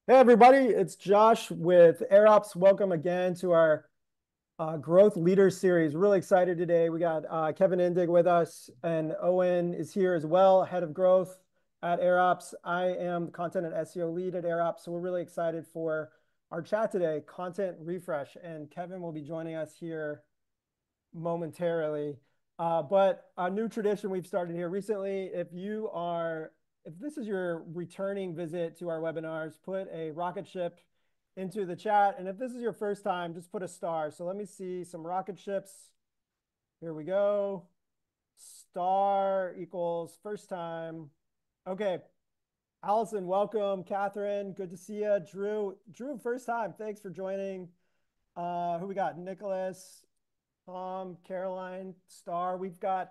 Hey everybody, it's Josh with AirOps. Welcome again to our Growth Leaders Series. Really excited today. We got Kevin Indig with us, and Owen is here as well, head of growth at AirOps. I am the content and SEO lead at AirOps, so we're really excited for our chat today, content refresh, and Kevin will be joining us here momentarily. But a new tradition we've started here recently, if this is your returning visit to our webinars, put a rocket ship into the chat. And if this is your first time, just put a star. So let me see some rocket ships. Here we go. Star equals first time. Okay. Allison, welcome. Catherine, good to see you. Drew, first time. Thanks for joining. Who we got? Nicholas, Tom, Caroline, Star. We've got,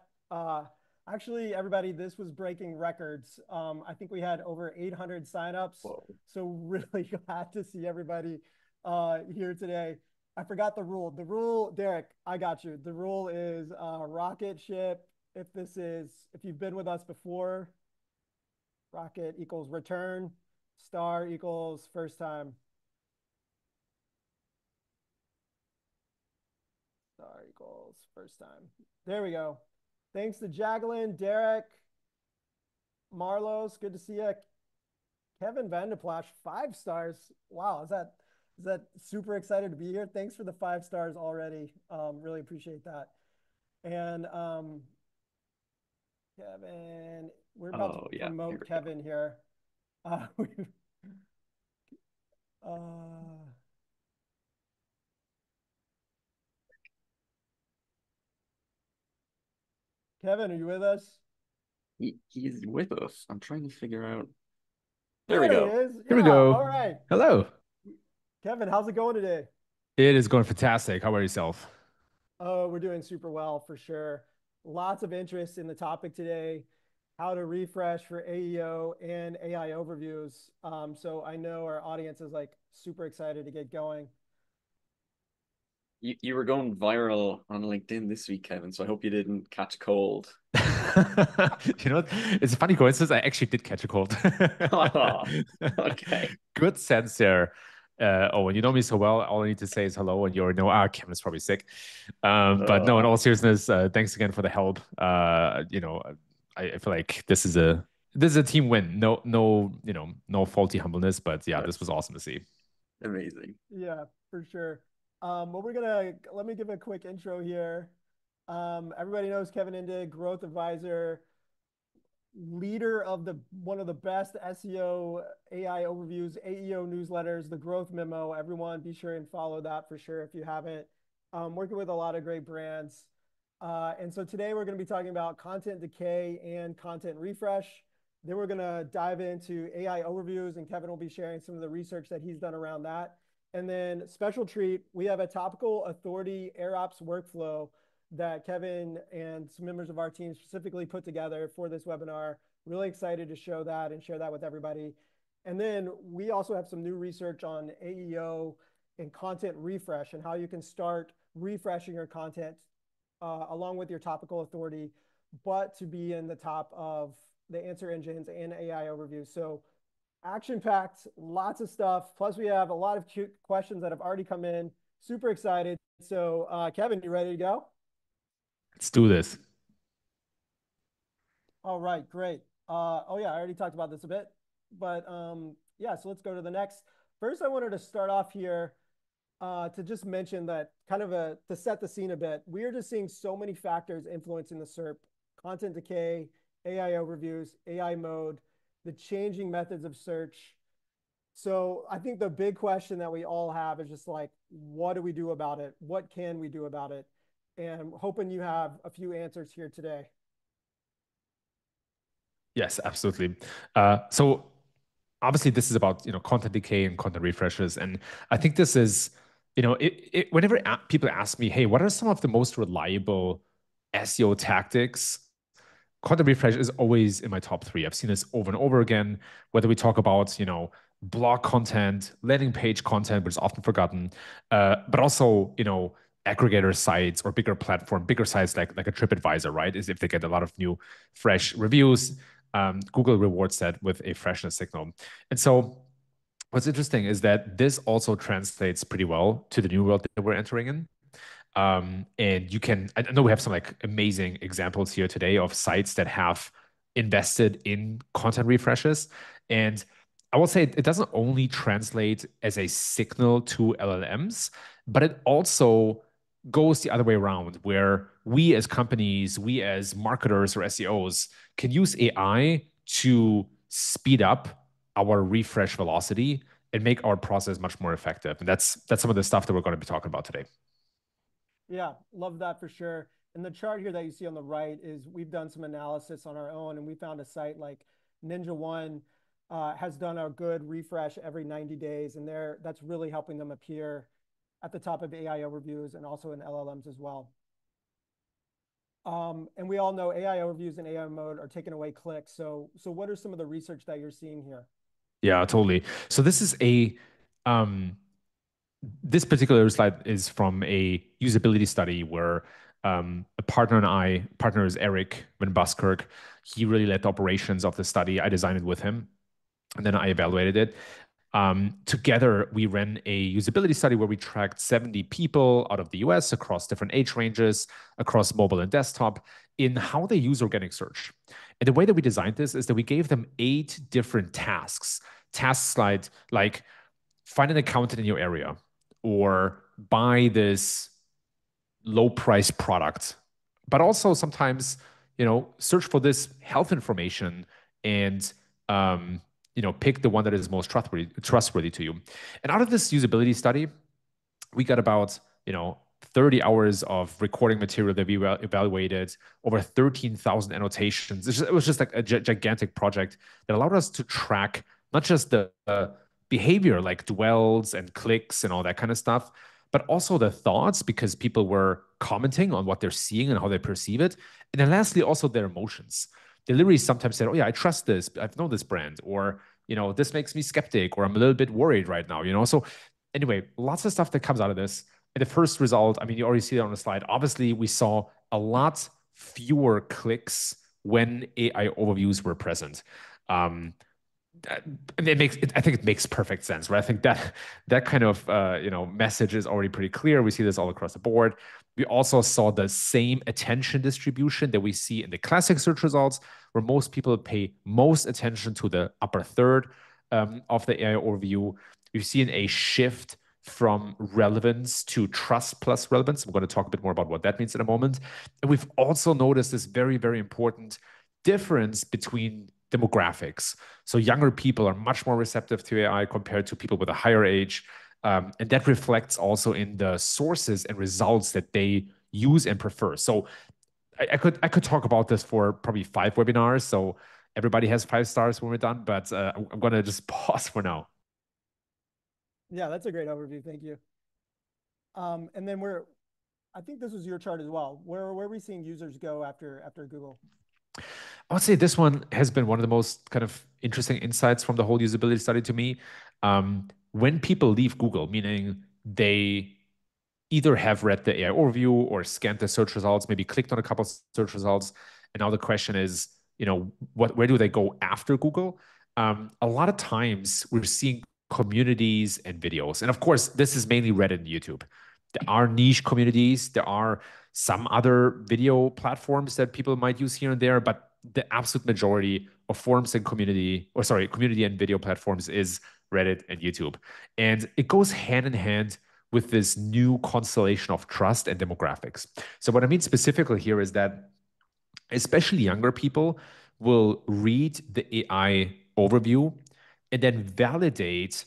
actually, everybody, this was breaking records. I think we had over 800 signups. Whoa. So really glad to see everybody here today. I forgot the rule. The rule, Derek, I got you. The rule is rocket ship. If you've been with us before, rocket equals return, star equals first time. Star equals first time. There we go. Thanks to Jacqueline, Derek, Marlos, good to see you. Kevin Vandeplash, 5 stars. Wow, is that super excited to be here? Thanks for the 5 stars already. Really appreciate that. And Kevin, we're about to Yeah, here promote we go. Kevin here. Uh, uh, Kevin, are you with us? He's with us. I'm trying to figure out. There we There he go. is. Here we Yeah. go. All right. Hello. Kevin, how's it going today? It is going fantastic. How about yourself? Oh, we're doing super well for sure. Lots of interest in the topic today, how to refresh for AEO and AI overviews. So I know our audience is like super excited to get going. You were going viral on LinkedIn this week, Kevin, so I hope you didn't catch a cold. You know what? It's a funny coincidence. I actually did catch a cold. Oh, okay. Good sense there. Oh, and you know me so well. All I need to say is hello, and you already know, Kevin's probably sick. But no, in Uh, all seriousness, thanks again for the help. I feel like this is a team win. No, no faulty humbleness, but yeah, this that's was awesome to see. amazing. Yeah, for sure. Well, let me give a quick intro here. Everybody knows Kevin Indig, growth advisor, leader of one of the best SEO AI overviews, AEO newsletters, the Growth Memo. Everyone, be sure and follow that for sure if you haven't. Working with a lot of great brands. And so today we're going to be talking about content decay and content refresh. Then we're going to dive into AI overviews, and Kevin will be sharing some of the research that he's done around that. And then special treat, we have a topical authority AirOps workflow that Kevin and some members of our team specifically put together for this webinar. Really excited to show that and share that with everybody. And then we also have some new research on AEO and content refresh and how you can start refreshing your content along with your topical authority, but to be in the top of the answer engines and AI overviews. So action-packed, lots of stuff. Plus we have a lot of cute questions that have already come in. Super excited. So Kevin, you ready to go? Let's do this. All right, great. Oh yeah, I already talked about this a bit, but yeah, so let's go to the next. First, I wanted to start off here to just mention that to set the scene a bit, we are just seeing so many factors influencing the SERP, content decay, AI overviews, AI mode, the changing methods of search. So I think the big question that we all have is just like, what do we do about it? What can we do about it? And I'm hoping you have a few answers here today. Yes, absolutely. So obviously this is about content decay and content refreshes, and I think this is whenever people ask me, hey, what are some of the most reliable SEO tactics? Content refresh is always in my top 3. I've seen this over and over again, whether we talk about blog content, landing page content, which is often forgotten, but also aggregator sites or bigger sites like a TripAdvisor, right? Is if they get a lot of new fresh reviews. Google rewards that with a freshness signal. And so What's interesting is that this also translates pretty well to the new world that we're entering in. And you can, I know we have some like amazing examples here today of sites that have invested in content refreshes. And I will say it doesn't only translate as a signal to LLMs, but it also goes the other way around, where we as companies, we as marketers or SEOs can use AI to speed up our refresh velocity and make our process much more effective. And that's some of the stuff that we're going to be talking about today. Yeah, love that for sure. And the chart here that you see on the right is we've done some analysis on our own, and we found a site like Ninja One has done a good refresh every 90 days, and that's really helping them appear at the top of AIO reviews and also in LLMs as well. And we all know AIO reviews in AI mode are taking away clicks. So what are some of the research that you're seeing here? Yeah, totally. So um, this particular slide is from a usability study where a partner is Eric Van Buskirk. He really led the operations of the study. I designed it with him, and then I evaluated it. Together, we ran a usability study where we tracked 70 people out of the US across different age ranges, across mobile and desktop, in how they use organic search. And the way that we designed this is that we gave them 8 different tasks. Tasks like find an accountant in your area, or buy this low price product, but also sometimes, search for this health information and, pick the one that is most trustworthy to you. And out of this usability study, we got about 30 hours of recording material that we evaluated, over 13,000 annotations. It was just like a gigantic project that allowed us to track not just the behavior like dwells and clicks and all that kind of stuff, but also the thoughts, because people were commenting on what they're seeing and how they perceive it. And then lastly, also their emotions. They literally sometimes said, oh yeah, I trust this, I've known this brand, or this makes me skeptic, or I'm a little bit worried right now. So anyway, lots of stuff that comes out of this. And the first result, I mean, you already see it on the slide. Obviously, we saw a lot fewer clicks when AI overviews were present. Um, I think it makes perfect sense, right? I think that kind of message is already pretty clear. We see this all across the board. We also saw the same attention distribution that we see in the classic search results, where most people pay most attention to the upper third of the AI overview. We've seen a shift from relevance to trust plus relevance. We're going to talk a bit more about what that means in a moment. And we've also noticed this very, very important difference between demographics. So younger people are much more receptive to AI compared to people with a higher age. And that reflects also in the sources and results that they use and prefer. So I could talk about this for probably 5 webinars. So everybody has 5 stars when we're done, but I'm going to just pause for now. Yeah, that's a great overview. Thank you. And then I think this was your chart as well. Where are we seeing users go after Google? I would say this one has been one of the most kind of interesting insights from the whole usability study to me. When people leave Google, meaning they either have read the AI overview or scanned the search results, maybe clicked on a couple of search results, and now the question is, where do they go after Google? A lot of times we're seeing communities and videos, and of course, this is mainly Reddit and YouTube. There are niche communities. There are some other video platforms that people might use here and there, but the absolute majority of forums and community and video platforms is Reddit and YouTube. And it goes hand in hand with this new constellation of trust and demographics. So what I mean specifically here is that especially younger people will read the AI overview and then validate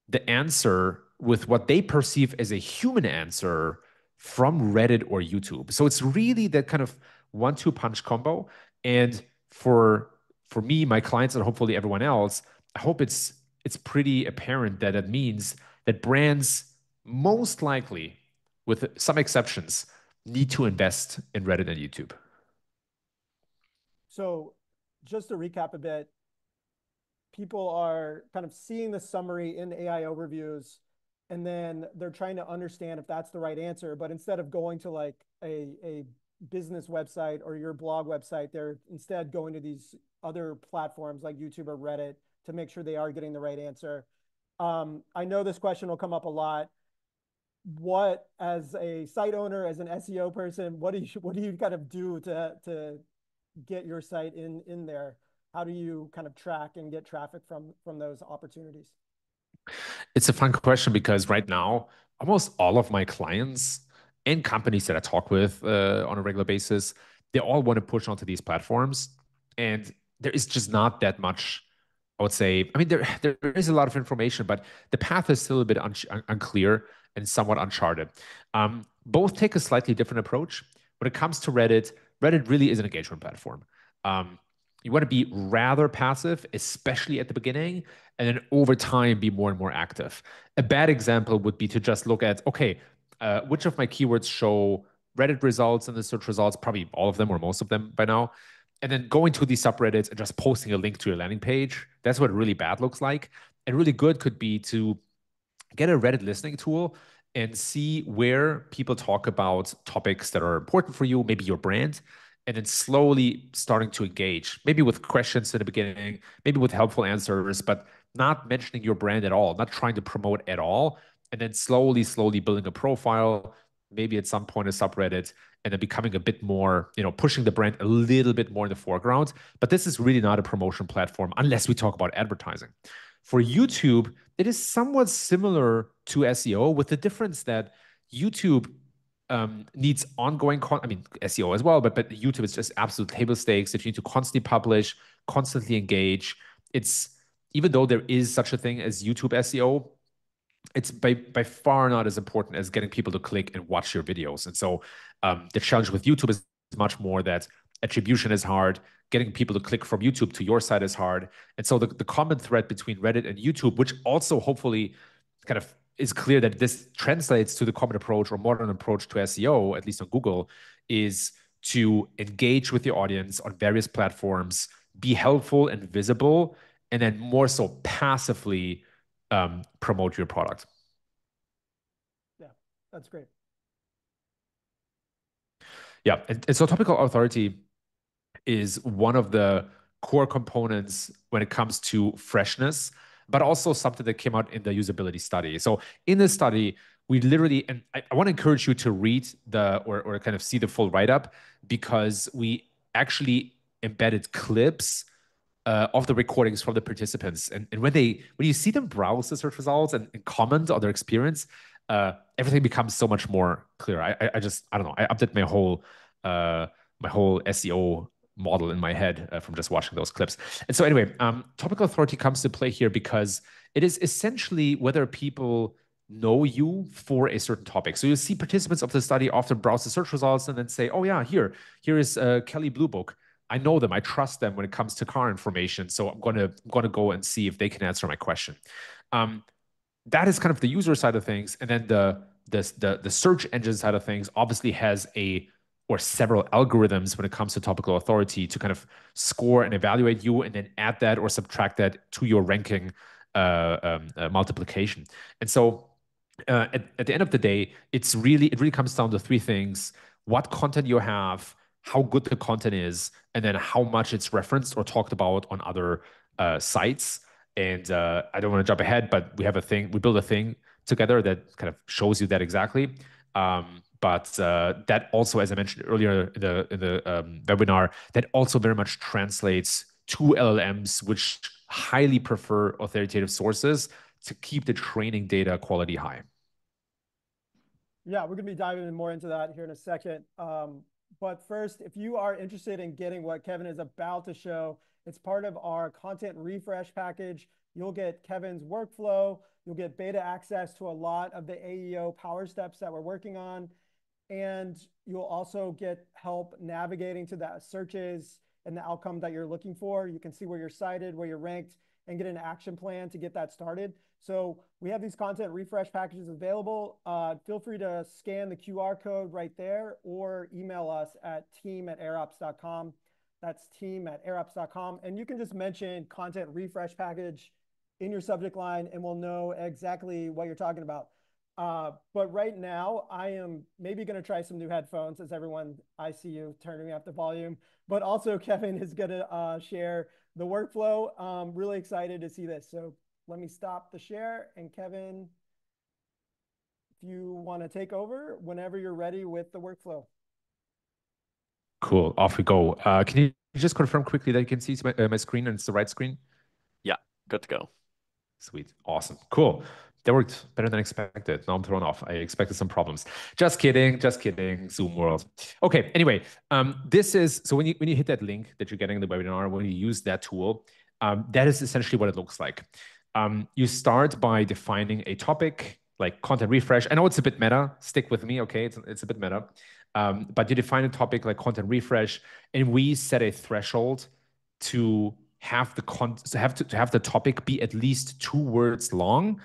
the answer with what they perceive as a human answer from Reddit or YouTube. So it's really that kind of 1-2 punch combo. And for me, my clients, and hopefully everyone else, I hope it's pretty apparent that it means that brands most likely, with some exceptions, need to invest in Reddit and YouTube. So just to recap a bit, people are kind of seeing the summary in AI overviews, and then they're trying to understand if that's the right answer. But instead of going to like a business website or your blog website, they're instead going to these other platforms like YouTube or Reddit to make sure they are getting the right answer. I know this question will come up a lot. What, as a site owner, as an SEO person, what do you kind of do to get your site in there? How do you kind of track and get traffic from those opportunities? It's a fun question because right now, almost all of my clients and companies that I talk with on a regular basis, they all want to push onto these platforms. And there is just not that much, I would say. I mean, there is a lot of information, but the path is still a bit unclear and somewhat uncharted. Both take a slightly different approach. When it comes to Reddit, Reddit really is an engagement platform. Um, you want to be rather passive, especially at the beginning, and then over time be more and more active. A bad example would be to just look at, okay, which of my keywords show Reddit results and the search results, probably all of them or most of them by now, and then going to these subreddits and just posting a link to your landing page. That's what really bad looks like. And really good could be to get a Reddit listening tool and see where people talk about topics that are important for you, maybe your brand, and then slowly starting to engage, maybe with questions in the beginning, maybe with helpful answers, but not mentioning your brand at all, not trying to promote at all, and then slowly building a profile, maybe at some point a subreddit, and then becoming a bit more, pushing the brand a little bit more in the foreground. But this is really not a promotion platform unless we talk about advertising. For YouTube, it is somewhat similar to SEO with the difference that YouTube needs ongoing I mean, SEO as well, but YouTube is just absolute table stakes that you need to constantly publish, constantly engage. It's even though there is such a thing as YouTube SEO, it's by far not as important as getting people to click and watch your videos. And so the challenge with YouTube is much more that attribution is hard. Getting people to click from YouTube to your site is hard. And so the common thread between Reddit and YouTube, which also hopefully kind of is clear that this translates to the common approach or modern approach to SEO, at least on Google, is to engage with your audience on various platforms, be helpful and visible, and then more so passively promote your product. Yeah, that's great. Yeah. And so topical authority is one of the core components when it comes to freshness, but also something that came out in the usability study. So in this study, we literally, and I want to encourage you to read or kind of see the full write-up because we actually embedded clips of the recordings from the participants. And when you see them browse the search results and comment on their experience, everything becomes so much more clear. I don't know. I updated my whole SEO model in my head from just watching those clips. And so anyway, topical authority comes to play here because it is essentially whether people know you for a certain topic. So you see participants of the study often browse the search results and then say, oh yeah, here is Kelly Blue Book. I know them. I trust them when it comes to car information. So I'm gonna go and see if they can answer my question. Um, that is kind of the user side of things, and then the search engine side of things obviously has or several algorithms when it comes to topical authority to kind of score and evaluate you, and then add that or subtract that to your ranking multiplication. And so at the end of the day, it really comes down to three things: what content you have, how good the content is, and then how much it's referenced or talked about on other sites. And I don't want to jump ahead, but we build a thing together that kind of shows you that exactly. But that also, as I mentioned earlier in the webinar, that also very much translates to LLMs, which highly prefer authoritative sources to keep the training data quality high. Yeah, we're going to be diving more into that here in a second. But first, if you are interested in getting what Kevin is about to show, it's part of our content refresh package. You'll get Kevin's workflow. You'll get beta access to a lot of the AEO power steps that we're working on. And you'll also get help navigating to the searches and the outcome that you're looking for. You can see where you're cited, where you're ranked, and get an action plan to get that started. So we have these content refresh packages available. Feel free to scan the QR code right there or email us at team@airops.com. That's team@airops.com. And you can just mention content refresh package in your subject line and we'll know exactly what you're talking about. But right now, I am maybe going to try some new headphones as everyone, I see you turning up the volume. But also Kevin is going to share the workflow. Really excited to see this. So let me stop the share. And Kevin, if you want to take over whenever you're ready with the workflow. Cool. Off we go. Can you just confirm quickly that you can see my screen and it's the right screen? Yeah, good to go. Sweet. Awesome. Cool. That worked better than expected. Now I'm thrown off. I expected some problems. Just kidding. Just kidding. Zoom world. Okay. Anyway, this is so when you hit that link that you're getting in the webinar, when you use that tool, that is essentially what it looks like. You start by defining a topic like content refresh. I know it's a bit meta. Stick with me. Okay. It's a bit meta. But you define a topic like content refresh, and we set a threshold to have the topic be at least 2 words long,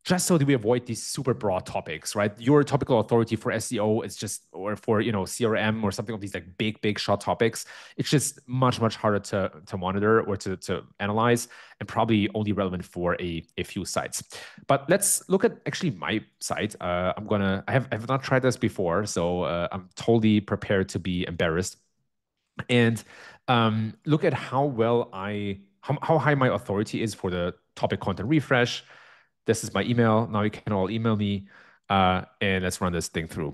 just so that we avoid these super broad topics, right? Your topical authority for SEO is just, or for CRM or something of these like big shot topics. It's just much harder to monitor or to analyze, and probably only relevant for a few sites. But let's look at actually my site. I have not tried this before, so I'm totally prepared to be embarrassed. And look at how high my authority is for the topic content refresh. This is my email. Now you can all email me, and let's run this thing through.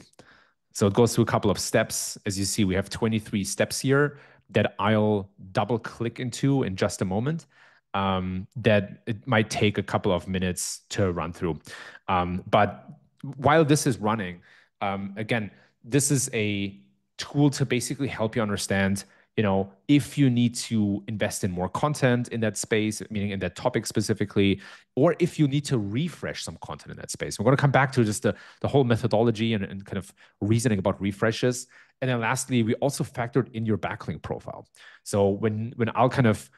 So it goes through a couple of steps. As you see, we have 23 steps here that I'll double click into in just a moment. That it might take a couple of minutes to run through. But while this is running, again, this is a tool to basically help you understand, if you need to invest in more content in that space, meaning in that topic specifically, or if you need to refresh some content in that space. We're going to come back to just the whole methodology and kind of reasoning about refreshes. And then lastly, we also factored in your backlink profile. So when I'll kind of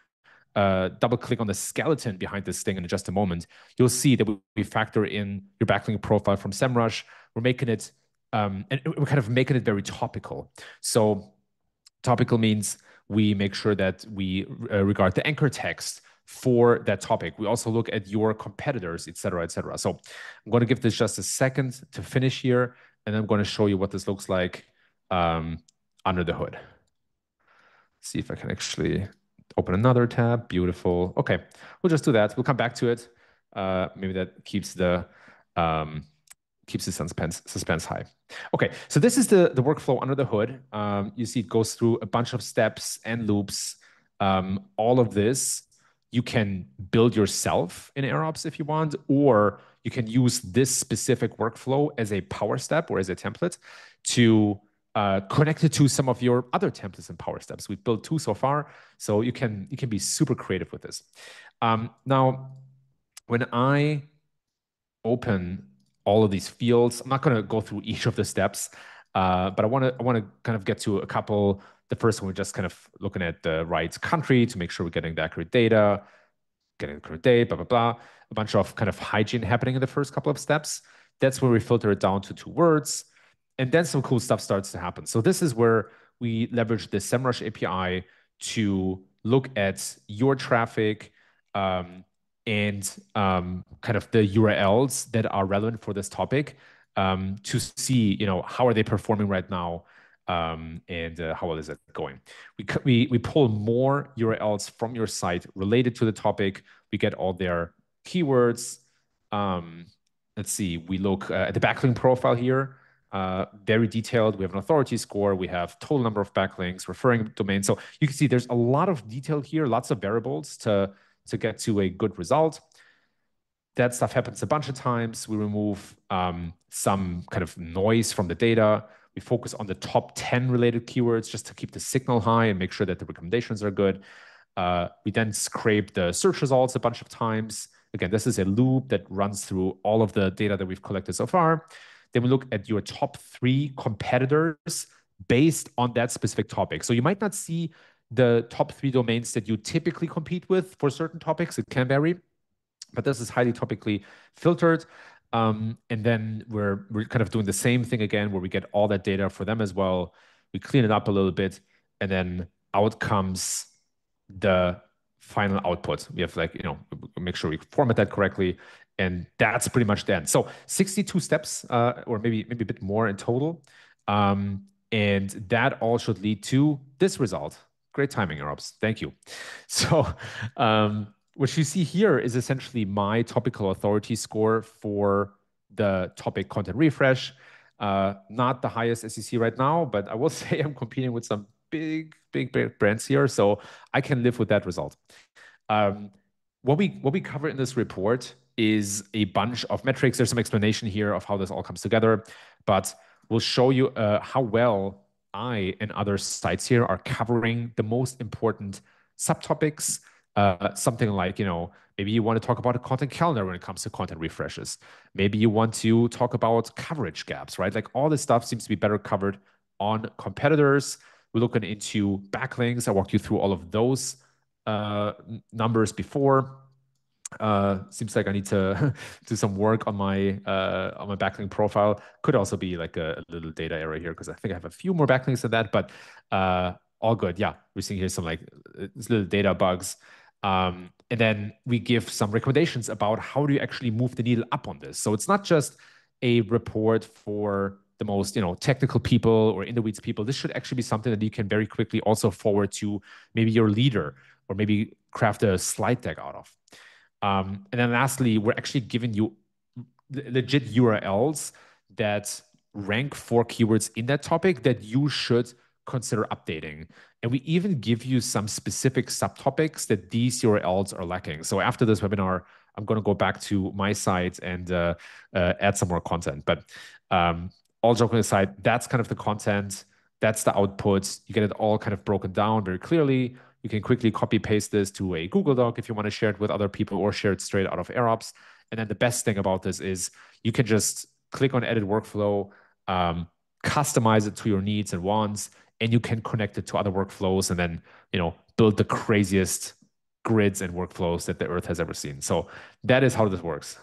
double click on the skeleton behind this thing in just a moment, you'll see that we factor in your backlink profile from SEMrush. We're making it, and we're kind of making it very topical. So topical means we make sure that we regard the anchor text for that topic. We also look at your competitors, et cetera, et cetera. So I'm going to give this just a second to finish here, and I'm going to show you what this looks like under the hood. See if I can actually open another tab. Beautiful. Okay, we'll just do that. We'll come back to it. Maybe that keeps the suspense high. Okay, so this is the workflow under the hood. You see it goes through a bunch of steps and loops. All of this you can build yourself in AirOps if you want, or you can use this specific workflow as a power step or as a template to connect it to some of your other templates and power steps. We've built 2 so far, so you can be super creative with this. Now, when I open all of these fields, I'm not going to go through each of the steps, but I want to kind of get to a couple. The first one, we're just kind of looking at the right country to make sure we're getting the accurate data, getting the correct date, blah, blah, blah. A bunch of kind of hygiene happening in the first couple of steps. That's where we filter it down to 2 words. And then some cool stuff starts to happen. So this is where we leverage the SEMrush API to look at your traffic, and kind of the URLs that are relevant for this topic, to see, how are they performing right now, and how well is it going. We pull more URLs from your site related to the topic. We get all their keywords. Let's see. We look at the backlink profile here. Very detailed. We have an authority score. We have total number of backlinks, referring domains. So you can see there's a lot of detail here, lots of variables to get to a good result. That stuff happens a bunch of times. We remove some kind of noise from the data. We focus on the top 10 related keywords just to keep the signal high and make sure that the recommendations are good. We then scrape the search results a bunch of times. Again, this is a loop that runs through all of the data that we've collected so far. Then we look at your top 3 competitors based on that specific topic. So you might not see the top 3 domains that you typically compete with for certain topics. It can vary, but this is highly topically filtered. And then we're kind of doing the same thing again, where we get all that data for them as well. We clean it up a little bit, and then out comes the final output. We have make sure we format that correctly, and that's pretty much the end. So 62 steps, or maybe a bit more in total. And that all should lead to this result. Great timing, AirOps. Thank you. So what you see here is essentially my topical authority score for the topic content refresh. Not the highest as you see right now, but I will say I'm competing with some big brands here, so I can live with that result. Um, what we cover in this report is a bunch of metrics. There's some explanation here of how this all comes together, but we'll show you how well I and other sites here are covering the most important subtopics. Something like, maybe you want to talk about a content calendar when it comes to content refreshes. Maybe you want to talk about coverage gaps, right? Like all this stuff seems to be better covered on competitors. We're looking into backlinks. I walked you through all of those numbers before. Seems like I need to do some work on my backlink profile. Could also be like a little data error here because I think I have a few more backlinks than that, but all good. Yeah, we're seeing here some like little data bugs. And then we give some recommendations about how do you actually move the needle up on this. So it's not just a report for the most technical people or in the weeds people. This should actually be something that you can very quickly also forward to maybe your leader or maybe craft a slide deck out of. And then lastly, we're actually giving you legit URLs that rank for keywords in that topic that you should consider updating. And we even give you some specific subtopics that these URLs are lacking. So after this webinar, I'm going to go back to my site and add some more content. But all joking aside, that's kind of the content. That's the output. You get it all kind of broken down very clearly. You can quickly copy paste this to a Google Doc if you want to share it with other people or share it straight out of AirOps. And then the best thing about this is you can just click on edit workflow, customize it to your needs and wants, and you can connect it to other workflows and then, build the craziest grids and workflows that the earth has ever seen. So that is how this works.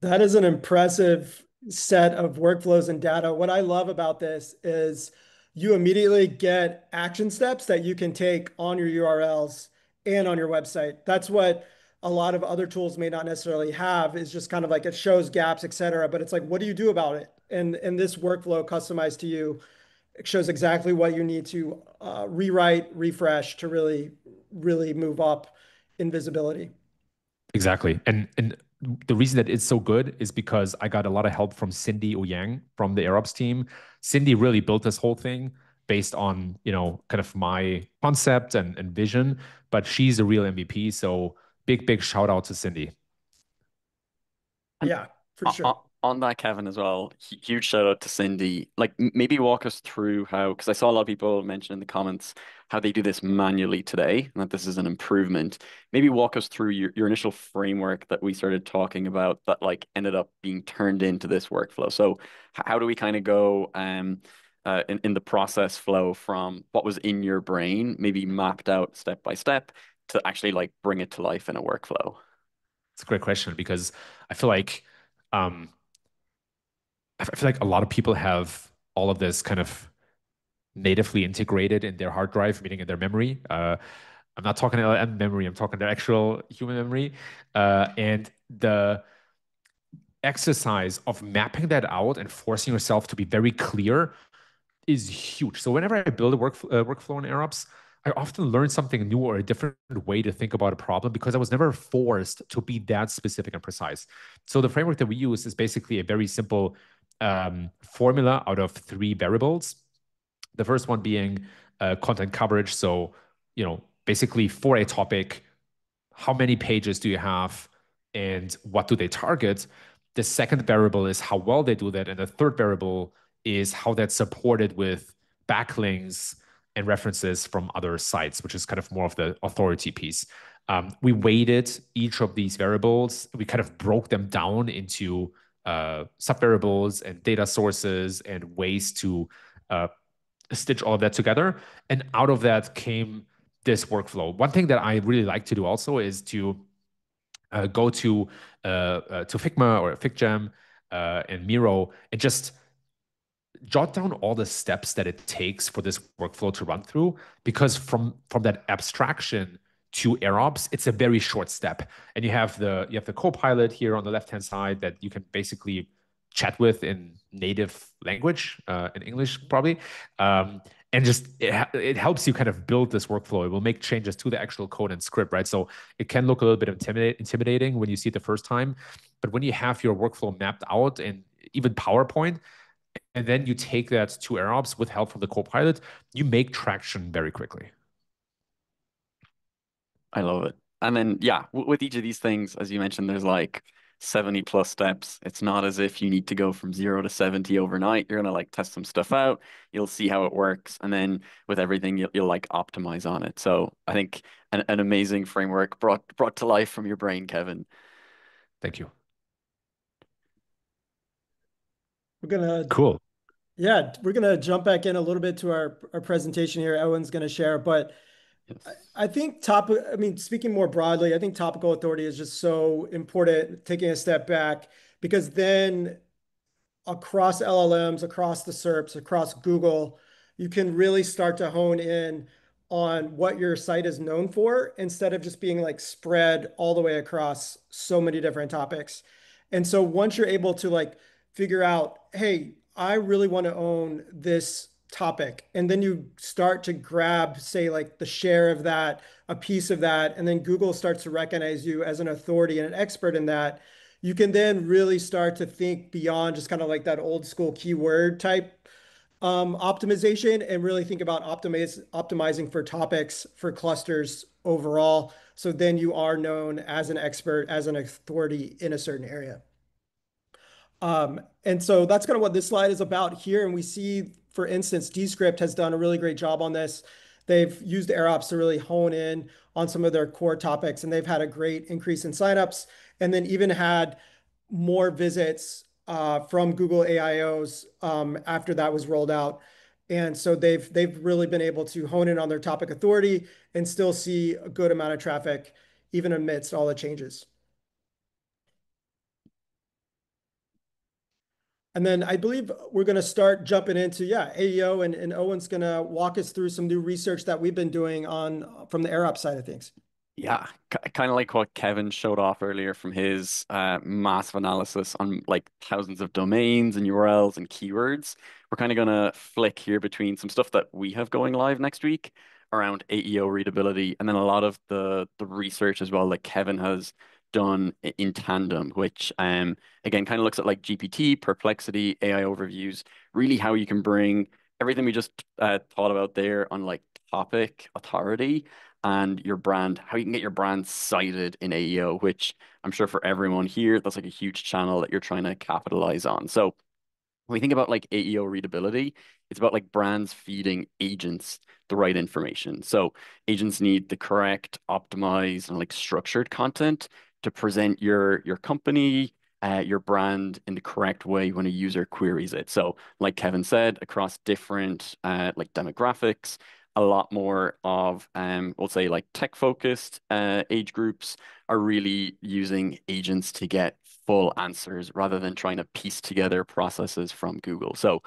That is an impressive set of workflows and data. What I love about this is you immediately get action steps that you can take on your URLs and on your website. That's what a lot of other tools may not necessarily have, is just kind of like it shows gaps, et cetera. But it's like, what do you do about it? And this workflow customized to you, it shows exactly what you need to rewrite, refresh to really move up in visibility. Exactly. And the reason that it's so good is because I got a lot of help from Cindy Ouyang from the AirOps team. Cindy really built this whole thing based on, kind of my concept and vision, but she's a real MVP. So big shout out to Cindy. And Yeah, for sure. on that, Kevin, as well, huge shout out to Cindy. Like, maybe walk us through how, because I saw a lot of people mention in the comments how they do this manually today, and that this is an improvement. Maybe walk us through your initial framework that we started talking about that like ended up being turned into this workflow. So, how do we kind of go in the process flow from what was in your brain, maybe mapped out step by step, to actually like bring it to life in a workflow? It's a great question because I feel like um, a lot of people have all of this kind of natively integrated in their hard drive, meaning in their memory. I'm not talking LLM memory, I'm talking their actual human memory. And the exercise of mapping that out and forcing yourself to be very clear is huge. So whenever I build a workflow in AirOps, I often learn something new or a different way to think about a problem because I was never forced to be that specific and precise. So the framework that we use is basically a very simple formula out of 3 variables. The first one being content coverage. So, basically for a topic, how many pages do you have and what do they target? The second variable is how well they do that. And the third variable is how that's supported with backlinks and references from other sites, which is kind of more of the authority piece. We weighted each of these variables. We kind of broke them down into sub-variables and data sources and ways to stitch all of that together. And out of that came this workflow. One thing that I really like to do also is to go to Figma or FigJam and Miro and just jot down all the steps that it takes for this workflow to run through. Because from that abstraction to AirOps, it's a very short step. And you have the Copilot here on the left-hand side that you can basically chat with in native language, in English probably. And just it helps you kind of build this workflow. It will make changes to the actual code and script, right? So it can look a little bit intimidating when you see it the first time, but when you have your workflow mapped out and even PowerPoint, and then you take that to AirOps with help from the Copilot, you make traction very quickly. I love it. And then, yeah, with each of these things, as you mentioned, there's like 70 plus steps. It's not as if you need to go from 0 to 70 overnight. You're gonna like test some stuff out. You'll see how it works. And then with everything, you'll like optimize on it. So I think an amazing framework brought to life from your brain, Kevin. Thank you. We're gonna, Cool. yeah, we're gonna jump back in a little bit to our presentation here. Owen's gonna share, but Yes. I think I mean, speaking more broadly, I think topical authority is just so important, taking a step back, because then across LLMs, across the SERPs, across Google, you can really start to hone in on what your site is known for instead of just being like spread all the way across so many different topics. And so once you're able to like figure out, hey, I really want to own this topic, and then you start to grab, say, like the share of that, a piece of that, and then Google starts to recognize you as an authority and an expert in that, you can then really start to think beyond just kind of like that old school keyword type optimization and really think about optimizing for topics, for clusters overall. So then you are known as an expert, as an authority in a certain area. And so that's kind of what this slide is about here. And we see, for instance, Descript has done a really great job on this. They've used AirOps to really hone in on some of their core topics, and they've had a great increase in signups, and then even had more visits from Google AIOs after that was rolled out. And so they've really been able to hone in on their topic authority and still see a good amount of traffic even amidst all the changes. And then I believe we're going to start jumping into, yeah, AEO, and Owen's going to walk us through some new research that we've been doing on from the AirOps side of things. Yeah, kind of like what Kevin showed off earlier from his massive analysis on like thousands of domains and URLs and keywords. We're kind of gonna flick here between some stuff that we have going live next week around AEO readability, and then a lot of the research as well that Kevin has done in tandem, which again kind of looks at like GPT, Perplexity, AI overviews, really how you can bring everything we just thought about there on like topic authority and your brand, how you can get your brand cited in AEO, which I'm sure for everyone here, that's like a huge channel that you're trying to capitalize on. So when we think about like AEO readability, it's about like brands feeding agents the right information. So agents need the correct, optimized, and like structured content to present your company, your brand in the correct way when a user queries it. So, like Kevin said, across different like demographics, a lot more of we'll say like tech focused age groups are really using agents to get full answers rather than trying to piece together processes from Google. So,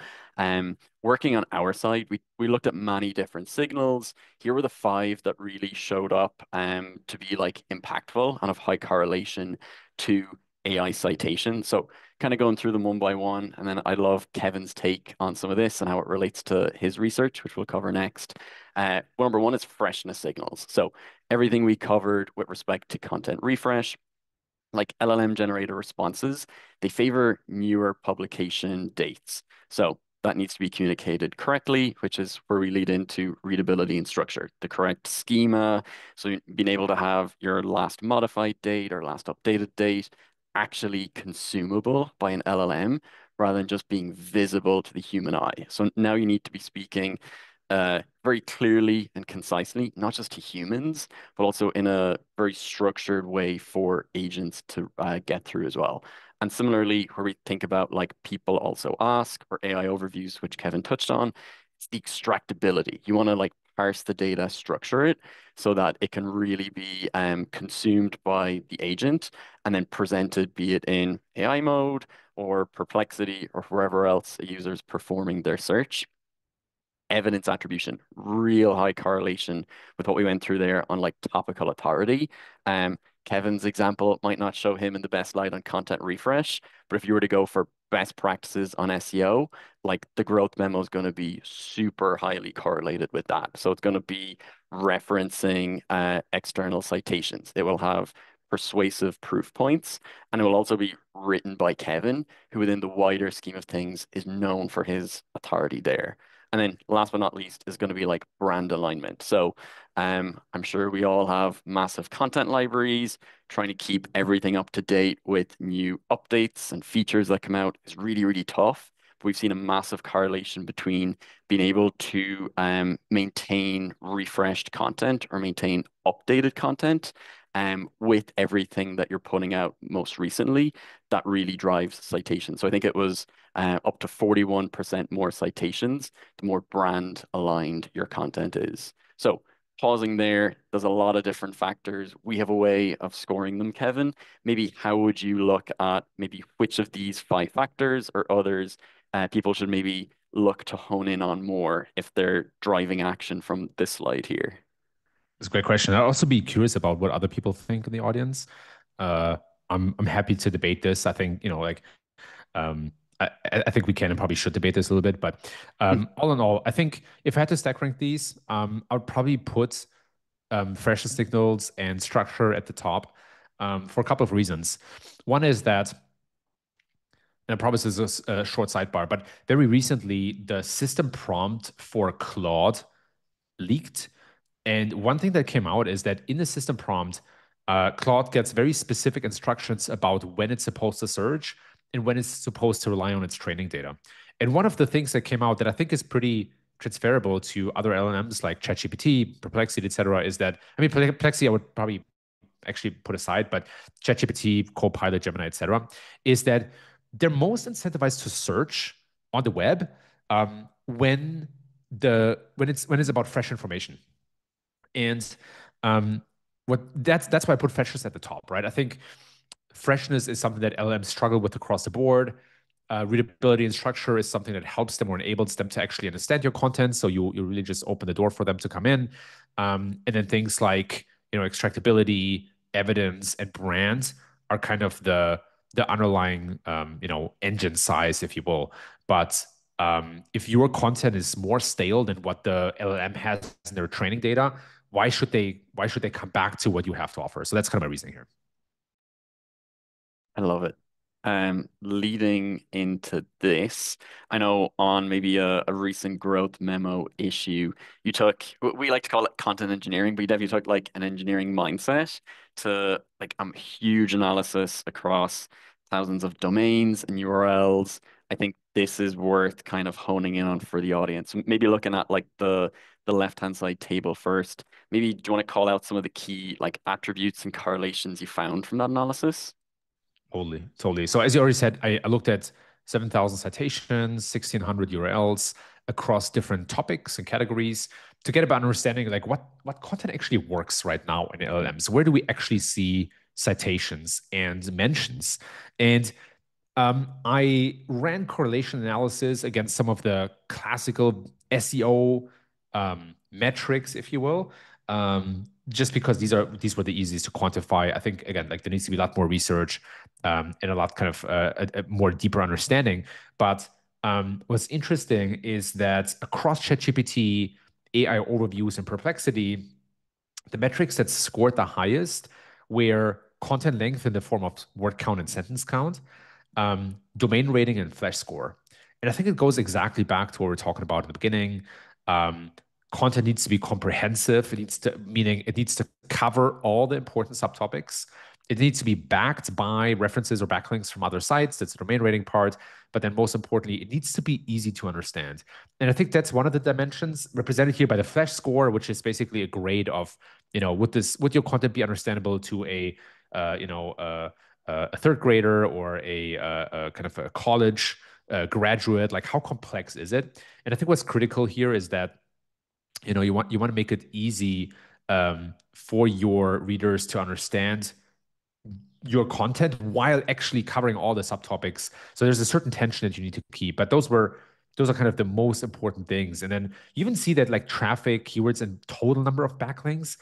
working on our side, we looked at many different signals. Here were the five that really showed up to be like impactful and of high correlation to AI citation. So, kind of going through them one by one, and then I love Kevin's take on some of this and how it relates to his research, which we'll cover next. Number one is freshness signals. So, everything we covered with respect to content refresh like LLM generated responses, they favor newer publication dates. So that needs to be communicated correctly, which is where we lead into readability and structure, the correct schema. So being able to have your last modified date or last updated date actually consumable by an LLM rather than just being visible to the human eye. So now you need to be speaking very clearly and concisely, not just to humans, but also in a very structured way for agents to get through as well. And similarly, where we think about like people also ask or AI overviews, which Kevin touched on, it's the extractability. You want to like parse the data, structure it so that it can really be consumed by the agent and then presented, be it in AI mode or Perplexity or wherever else a user is performing their search. Evidence attribution, real high correlation with what we went through there on like topical authority. Kevin's example might not show him in the best light on content refresh, but if you were to go for best practices on SEO, like the growth memo is going to be super highly correlated with that. So it's going to be referencing external citations. It will have persuasive proof points, and it will also be written by Kevin, who within the wider scheme of things is known for his authority there. And then last but not least is going to be like brand alignment. So I'm sure we all have massive content libraries. Trying to keep everything up to date with new updates and features that come out is really, really tough. We've seen a massive correlation between being able to maintain refreshed content or maintain updated content with everything that you're putting out most recently. That really drives citations. So I think it was up to 41% more citations, the more brand aligned your content is. So pausing there, there's a lot of different factors. We have a way of scoring them, Kevin. Maybe how would you look at maybe which of these five factors or others people should maybe look to hone in on more if they're driving action from this slide here? It's a great question. I'd also be curious about what other people think in the audience. Uh, I'm happy to debate this. I think, like um, I think we can and probably should debate this a little bit. But all in all, I think if I had to stack rank these, I would probably put freshness signals and structure at the top for a couple of reasons. One is that, and I promise this is a short sidebar, but very recently the system prompt for Claude leaked. And one thing that came out is that in the system prompt, Claude gets very specific instructions about when it's supposed to search and when it's supposed to rely on its training data. And one of the things that came out that I think is pretty transferable to other LLMs like ChatGPT, Perplexity, etc., is that, I mean, Perplexity I would probably actually put aside, but ChatGPT, Copilot, Gemini, etc., is that they're most incentivized to search on the web when it's about fresh information. And that's why I put freshness at the top, right? I think freshness is something that LLMs struggle with across the board. Readability and structure is something that helps them or enables them to actually understand your content. So you really just open the door for them to come in. And then things like extractability, evidence, and brand are kind of the underlying engine size, if you will. But if your content is more stale than what the LLM has in their training data, why should they come back to what you have to offer? So that's kind of my reasoning here. I love it. Leading into this, I know on maybe a recent growth memo issue, you took, we like to call it content engineering, but you definitely took like an engineering mindset to like huge analysis across thousands of domains and URLs. I think this is worth kind of honing in on for the audience. Maybe looking at like the left-hand side table first. Maybe do you want to call out some of the key like attributes and correlations you found from that analysis? Totally, totally. So as you already said, I looked at 7,000 citations, 1,600 URLs across different topics and categories to get about understanding like what content actually works right now in LLMs. Where do we actually see citations and mentions? And I ran correlation analysis against some of the classical SEO metrics, if you will, just because these were the easiest to quantify. I think again, like there needs to be a lot more research and a lot kind of a more deeper understanding. But what's interesting is that across ChatGPT, AI overviews, and Perplexity, the metrics that scored the highest were content length in the form of word count and sentence count, domain rating, and flash score. And I think it goes exactly back to what we are talking about in the beginning. Um, Content needs to be comprehensive. Meaning it needs to cover all the important subtopics. It needs to be backed by references or backlinks from other sites. That's the domain rating part. But then most importantly, it needs to be easy to understand. And I think that's one of the dimensions represented here by the flash score, which is basically a grade of, would your content be understandable to a third grader or a kind of a college graduate? Like how complex is it? And I think what's critical here is that you want to make it easy for your readers to understand your content while actually covering all the subtopics. So there's a certain tension that you need to keep. But those are kind of the most important things. And then you even see that like traffic, keywords, and total number of backlinks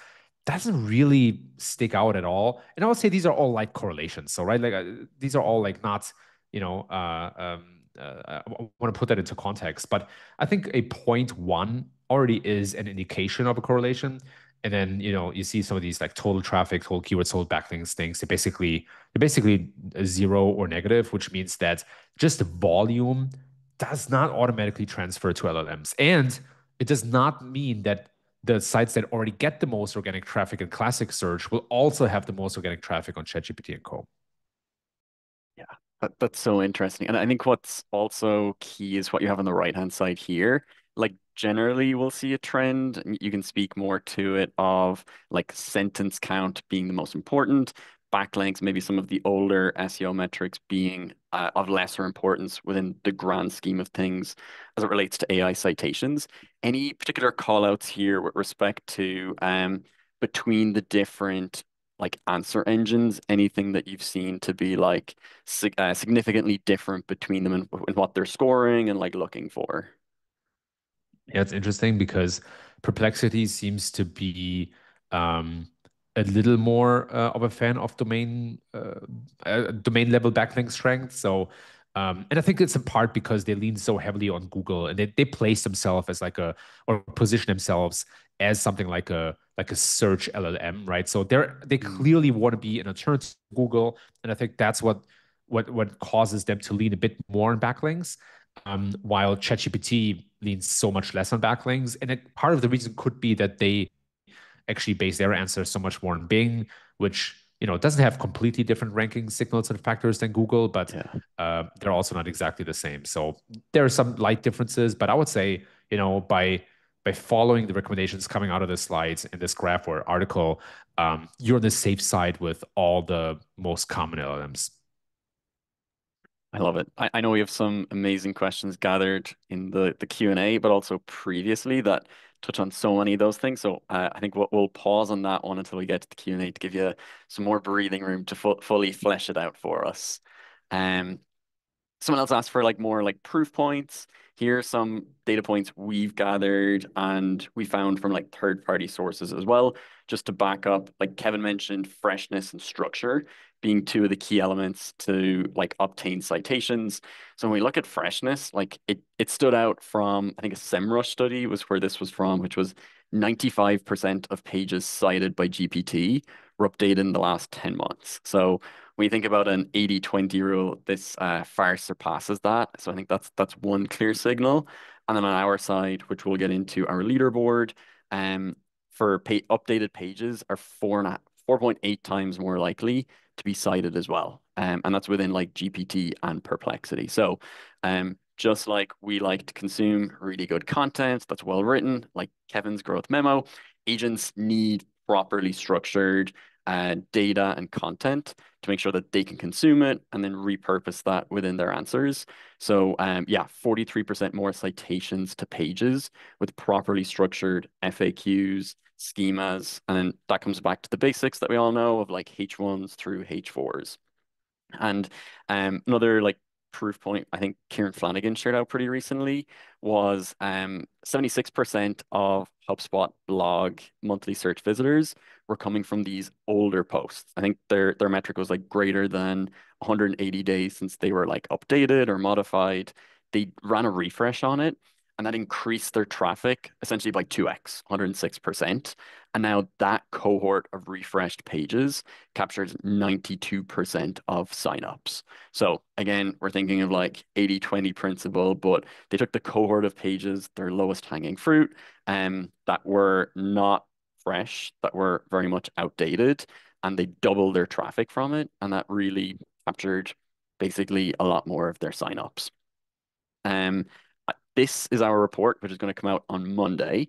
doesn't really stick out at all. And I would say these are all like correlations. So right, like these are all like not I want to put that into context. But I think a point one already is an indication of a correlation. And then, you see some of these like total traffic, total keywords, total backlinks things. They're basically zero or negative, which means that just the volume does not automatically transfer to LLMs. And it does not mean that the sites that already get the most organic traffic in classic search will also have the most organic traffic on ChatGPT and Co. Yeah, that's so interesting. And I think what's also key is what you have on the right-hand side here. Like generally we'll see a trend, and you can speak more to it of like sentence count being the most important, backlinks, maybe some of the older SEO metrics being of lesser importance within the grand scheme of things as it relates to AI citations. Any particular call outs here with respect to between the different like answer engines, anything that you've seen to be like significantly different between them and what they're scoring and like looking for. Yeah, it's interesting because Perplexity seems to be um, a little more of a fan of domain level backlink strength. So, and I think it's in part because they lean so heavily on Google and they place themselves as like a or position themselves as something like a search LLM, right? So they Mm, clearly want to be an alternative to Google, and I think that's what causes them to lean a bit more on backlinks while ChatGPT leans so much less on backlinks. And part of the reason could be that they actually base their answers so much more on Bing, which doesn't have completely different ranking signals and factors than Google, but yeah. they're also not exactly the same. So there are some light differences, but I would say by following the recommendations coming out of the slides in this graph or article, you're on the safe side with all the most common LLMs. I love it. I know we have some amazing questions gathered in the Q&A, but also previously that touch on so many of those things. So I think we'll pause on that one until we get to the Q&A to give you some more breathing room to fully flesh it out for us. Um, Someone else asked for like more like proof points. Here are some data points we've gathered and we found from like third-party sources as well, just to back up, like Kevin mentioned, freshness and structure being two of the key elements to like obtain citations. So when we look at freshness, like it stood out from, I think a SEMrush study was where this was from, which was 95% of pages cited by GPT were updated in the last 10 months. So when you think about an 80-20 rule, this far surpasses that. So I think that's one clear signal. And then on our side, which we'll get into our leaderboard, um, for updated pages are 4.8 times more likely to be cited as well. And that's within like GPT and Perplexity. So just like we like to consume really good content that's well written, like Kevin's growth memo, agents need properly structured data and content to make sure that they can consume it and then repurpose that within their answers. So yeah, 43% more citations to pages with properly structured FAQs, schemas, and then that comes back to the basics that we all know of like H1s through H4s. And another like proof point I think Kieran Flanagan shared out pretty recently was 76% of HubSpot blog monthly search visitors were coming from these older posts. I think their metric was like greater than 180 days since they were like updated or modified. They ran a refresh on it and that increased their traffic essentially by 2x, 106%. And now that cohort of refreshed pages captures 92% of signups. So again, we're thinking of like 80-20 principle, but they took the cohort of pages, their lowest hanging fruit, that were not fresh, that were very much outdated, and they doubled their traffic from it. And that really captured basically a lot more of their signups. Um, this is our report, which is going to come out on Monday,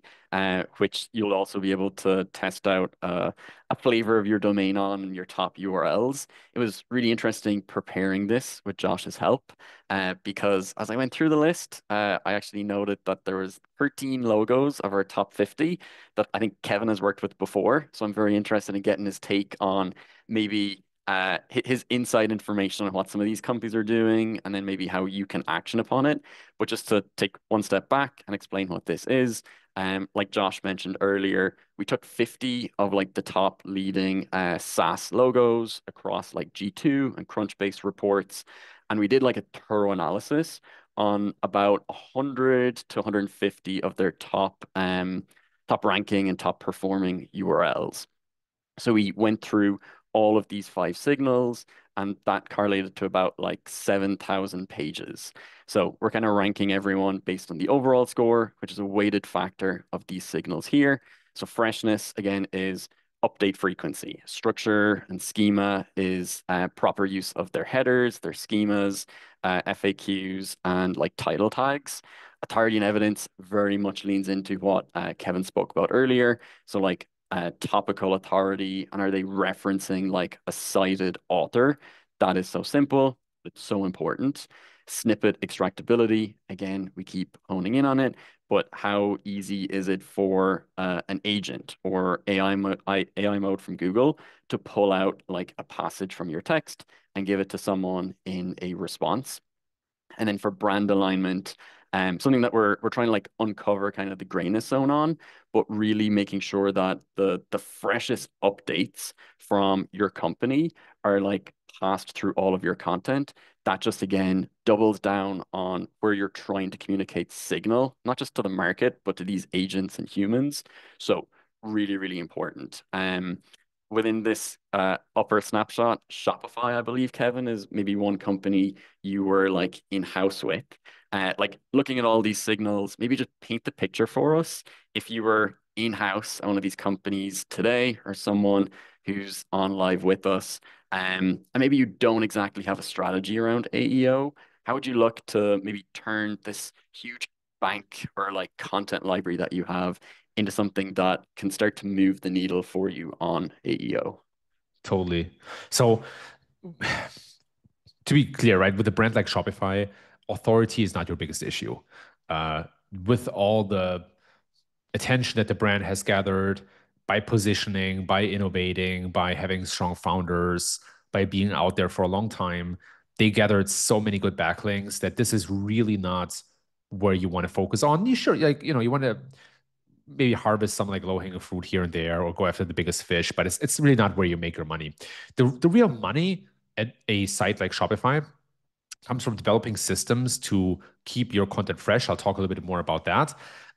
which you'll also be able to test out a flavor of your domain on and your top URLs. It was really interesting preparing this with Josh's help, because as I went through the list, I actually noted that there was 13 logos of our top 50 that I think Kevin has worked with before. So I'm very interested in getting his take on maybe his inside information on what some of these companies are doing, and then maybe how you can action upon it. But just to take one step back and explain what this is, like Josh mentioned earlier, we took 50 of like the top leading SaaS logos across like G2 and Crunchbase reports, And we did like a thorough analysis on about 100 to 150 of their top ranking and top performing URLs. So we went through all of these five signals, and that correlated to about like 7,000 pages. So we're kind of ranking everyone based on the overall score, which is a weighted factor of these signals here. So freshness, again, is update frequency. Structure and schema is proper use of their headers, their schemas, FAQs, and like title tags. Authority and evidence very much leans into what Kevin spoke about earlier. So like topical authority, and are they referencing like a cited author? That is so simple. It's so important. Snippet extractability, again, we keep honing in on it, but how easy is it for an agent or AI mode from Google to pull out like a passage from your text and give it to someone in a response? And then for brand alignment, something that we're trying to like uncover kind of the grayness zone on, but really making sure that the freshest updates from your company are like passed through all of your content. That just again doubles down on where you're trying to communicate signal, not just to the market, but to these agents and humans. So really, really important. Within this upper snapshot, Shopify, I believe, Kevin, is maybe one company you were like in-house with. Like looking at all these signals, maybe just paint the picture for us. If you were in-house at one of these companies today, or someone who's on live with us, and maybe you don't exactly have a strategy around AEO, how would you look to maybe turn this huge bank or like content library that you have into something that can start to move the needle for you on AEO? Totally. So to be clear, right, with a brand like Shopify, authority is not your biggest issue. Uh, with all the attention that the brand has gathered by positioning, by innovating, by having strong founders, by being out there for a long time, they gathered so many good backlinks that this is really not where you want to focus on. You sure, like, you want to maybe harvest some like low-hanging fruit here and there or go after the biggest fish, but it's really not where you make your money. The real money at a site like Shopify comes from developing systems to keep your content fresh. I'll talk a little bit more about that.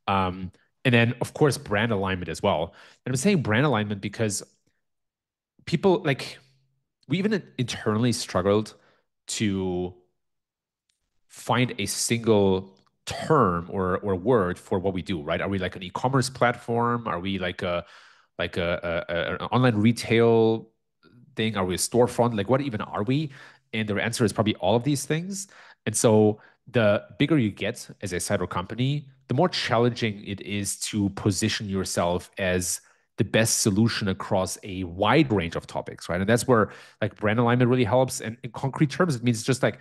Um, and then, of course, brand alignment as well. And I'm saying brand alignment because people like we even internally struggled to find a single term or word for what we do, right? Are we like an e-commerce platform? Are we like an online retail thing? Are we a storefront? Like, what even are we? And the answer is probably all of these things. And so the bigger you get as a site or company, the more challenging it is to position yourself as the best solution across a wide range of topics, right? And that's where like brand alignment really helps. And in concrete terms, it means just like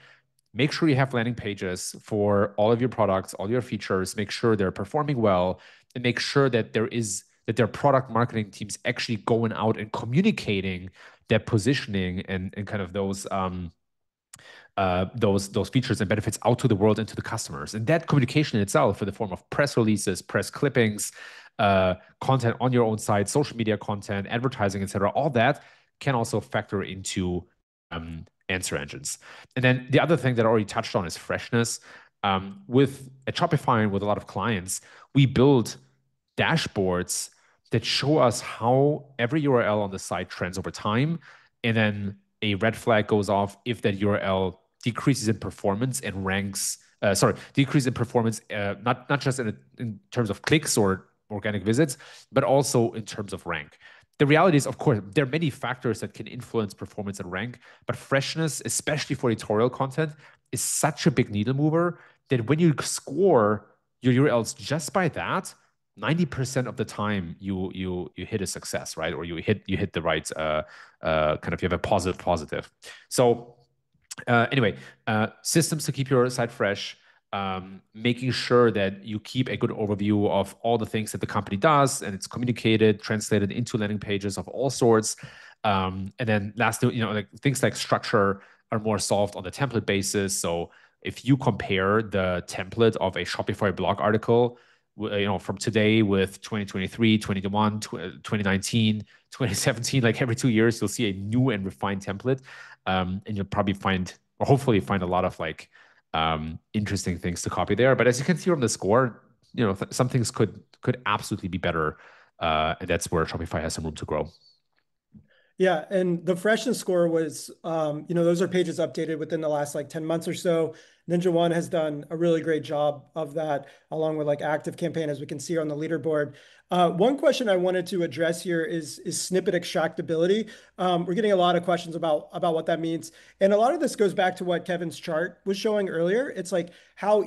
make sure you have landing pages for all of your products, all your features, make sure they're performing well, and make sure that their product marketing teams actually going out and communicating their positioning and kind of those features and benefits out to the world and to the customers. And that communication in itself, in the form of press releases, press clippings, content on your own site, social media content, advertising, etc., all that can also factor into answer engines. And then the other thing that I already touched on is freshness. With at Shopify and with a lot of clients, we build dashboards that show us how every URL on the site trends over time. And then a red flag goes off if that URL decreases in performance and ranks, decrease in performance, not just in terms of clicks or organic visits, but also in terms of rank. The reality is, of course, there are many factors that can influence performance and rank, but freshness, especially for editorial content, is such a big needle mover that when you score your URLs just by that, 90% of the time you hit a success, right? Or you hit the right kind of you have a positive. So anyway, systems to keep your site fresh, making sure that you keep a good overview of all the things that the company does and it's communicated, translated into landing pages of all sorts. And then lastly, like things like structure are more solved on the template basis. So if you compare the template of a Shopify blog article, from today with 2023, 2021, 2019, 2017, like every 2 years, you'll see a new and refined template. And you'll probably find or hopefully find a lot of like interesting things to copy there. But as you can see from the score, some things could absolutely be better, and that's where Shopify has some room to grow. Yeah, and the freshness score was, those are pages updated within the last like 10 months or so. Ninja One has done a really great job of that, along with like active campaign, as we can see on the leaderboard. One question I wanted to address here is snippet extractability. We're getting a lot of questions about what that means. And a lot of this goes back to what Kevin's chart was showing earlier. It's like how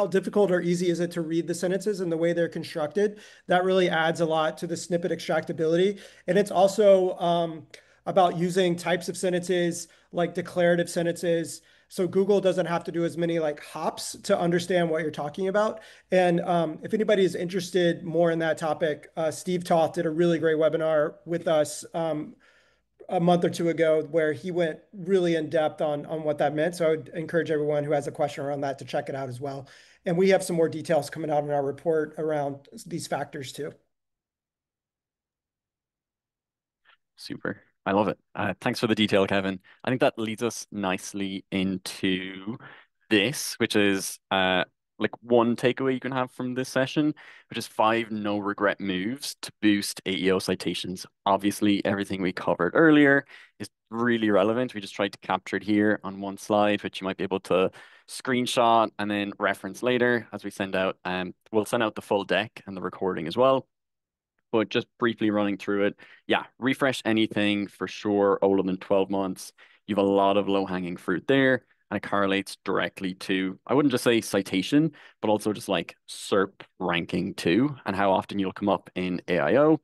difficult or easy is it to read the sentences and the way they're constructed? That really adds a lot to the snippet extractability. And it's also about using types of sentences like declarative sentences. So Google doesn't have to do as many like hops to understand what you're talking about. And if anybody is interested more in that topic, Steve Toth did a really great webinar with us a month or two ago where he went really in depth on what that meant. So I would encourage everyone who has a question around that to check it out as well. And we have some more details coming out in our report around these factors too. Super. I love it. Thanks for the detail, Kevin. I think that leads us nicely into this, which is like one takeaway you can have from this session, which is 5 no regret moves to boost AEO citations. Obviously, everything we covered earlier is really relevant. We just tried to capture it here on one slide, which you might be able to screenshot and then reference later as we send out. We'll send out the full deck and the recording as well. But just briefly running through it, yeah, refresh anything for sure older than 12 months. You have a lot of low-hanging fruit there, and it correlates directly to, I wouldn't just say citation, but also just like SERP ranking too, and how often you'll come up in AIO.